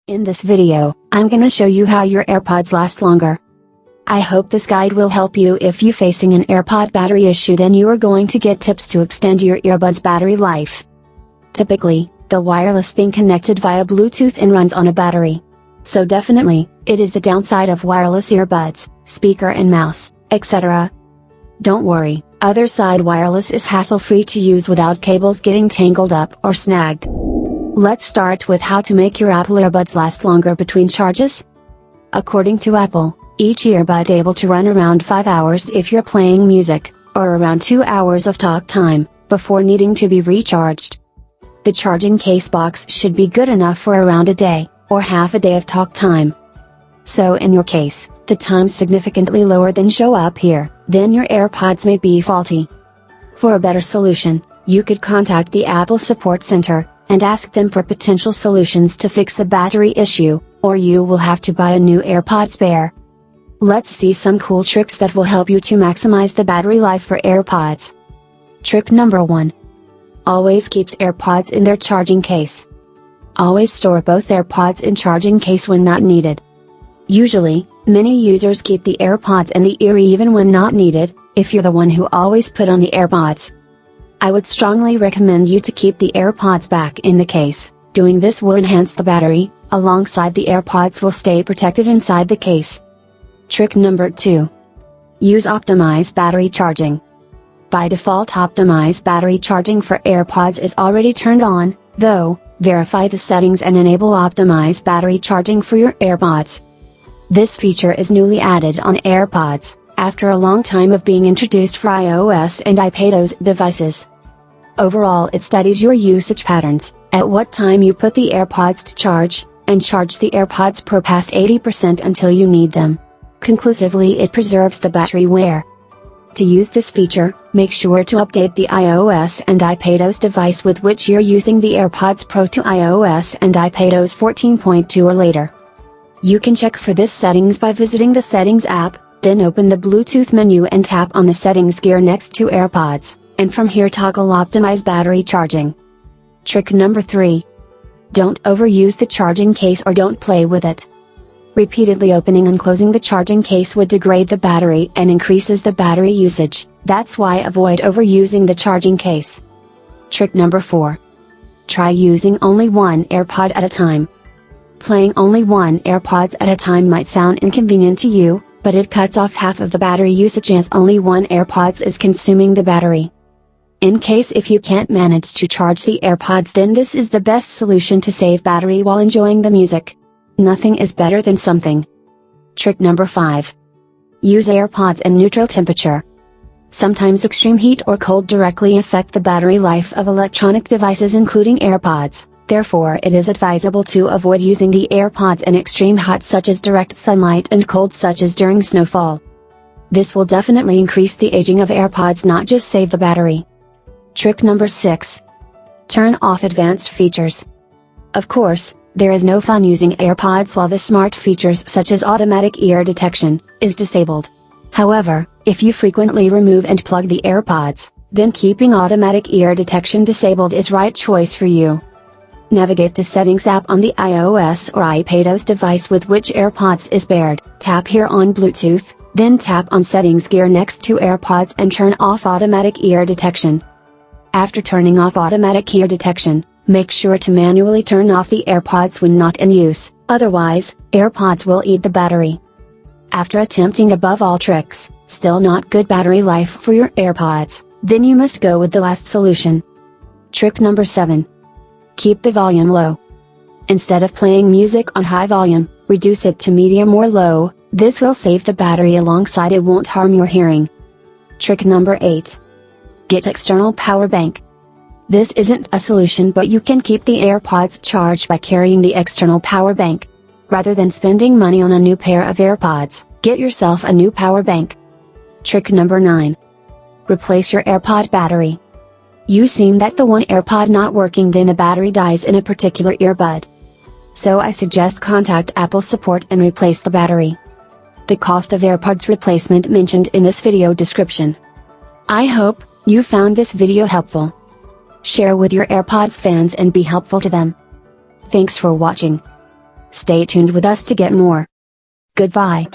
In this video, I'm gonna show you how your AirPods last longer. I hope this guide will help you if you facing an AirPod battery issue, then you are going to get tips to extend your earbuds battery life. Typically, the wireless thing connected via Bluetooth and runs on a battery. So definitely, it is the downside of wireless earbuds, speaker and mouse, etc. Don't worry, other side wireless is hassle-free to use without cables getting tangled up or snagged. Let's start with how to make your Apple earbuds last longer between charges. According to Apple, each earbud able to run around 5 hours if you're playing music, or around 2 hours of talk time, before needing to be recharged. The charging case box should be good enough for around a day, or half a day of talk time. So in your case, the time's significantly lower than show up here, then your AirPods may be faulty. For a better solution, you could contact the Apple Support Center, and ask them for potential solutions to fix a battery issue, or you will have to buy a new AirPod spare. Let's see some cool tricks that will help you to maximize the battery life for AirPods. Trick number 1. Always keeps AirPods in their charging case. Always store both AirPods in charging case when not needed. Usually, many users keep the AirPods in the ear even when not needed. If you're the one who always put on the AirPods, I would strongly recommend you to keep the AirPods back in the case. Doing this will enhance the battery, alongside the AirPods will stay protected inside the case. Trick number 2. Use optimized battery charging. By default, optimized battery charging for AirPods is already turned on, though, verify the settings and enable optimized battery charging for your AirPods. This feature is newly added on AirPods, after a long time of being introduced for iOS and iPadOS devices. Overall, it studies your usage patterns, at what time you put the AirPods to charge, and charge the AirPods Pro past 80% until you need them. Conclusively, it preserves the battery wear. To use this feature, make sure to update the iOS and iPadOS device with which you're using the AirPods Pro to iOS and iPadOS 14.2 or later. You can check for this settings by visiting the Settings app, then open the Bluetooth menu and tap on the settings gear next to AirPods, and from here toggle optimize battery charging. Trick number 3. Don't overuse the charging case or don't play with it. Repeatedly opening and closing the charging case would degrade the battery and increases the battery usage, that's why avoid overusing the charging case. Trick number 4. Try using only one AirPod at a time. Playing only one AirPods at a time might sound inconvenient to you, but it cuts off half of the battery usage as only one AirPods is consuming the battery. In case if you can't manage to charge the AirPods, then this is the best solution to save battery while enjoying the music. Nothing is better than something. Trick number 5. Use AirPods in neutral temperature. Sometimes extreme heat or cold directly affect the battery life of electronic devices including AirPods. Therefore, it is advisable to avoid using the AirPods in extreme hot such as direct sunlight and cold such as during snowfall. This will definitely increase the aging of AirPods, not just save the battery. Trick number 6. Turn off advanced features. Of course, there is no fun using AirPods while the smart features such as automatic ear detection is disabled. However, if you frequently remove and plug the AirPods, then keeping automatic ear detection disabled is right choice for you. Navigate to Settings app on the iOS or iPadOS device with which AirPods is paired, tap here on Bluetooth, then tap on Settings gear next to AirPods and turn off automatic ear detection. After turning off automatic ear detection, make sure to manually turn off the AirPods when not in use, otherwise, AirPods will eat the battery. After attempting above all tricks, still not good battery life for your AirPods, then you must go with the last solution. Trick number 7. Keep the volume low. Instead of playing music on high volume, reduce it to medium or low. This will save the battery alongside it won't harm your hearing. Trick number 8. Get external power bank. This isn't a solution, but you can keep the AirPods charged by carrying the external power bank. Rather than spending money on a new pair of AirPods, get yourself a new power bank. Trick number 9. Replace your AirPod battery. You seem that the one AirPod not working, then the battery dies in a particular earbud. So I suggest contact Apple Support and replace the battery. The cost of AirPods replacement mentioned in this video description. I hope you found this video helpful. Share with your AirPods fans and be helpful to them. Thanks for watching. Stay tuned with us to get more. Goodbye.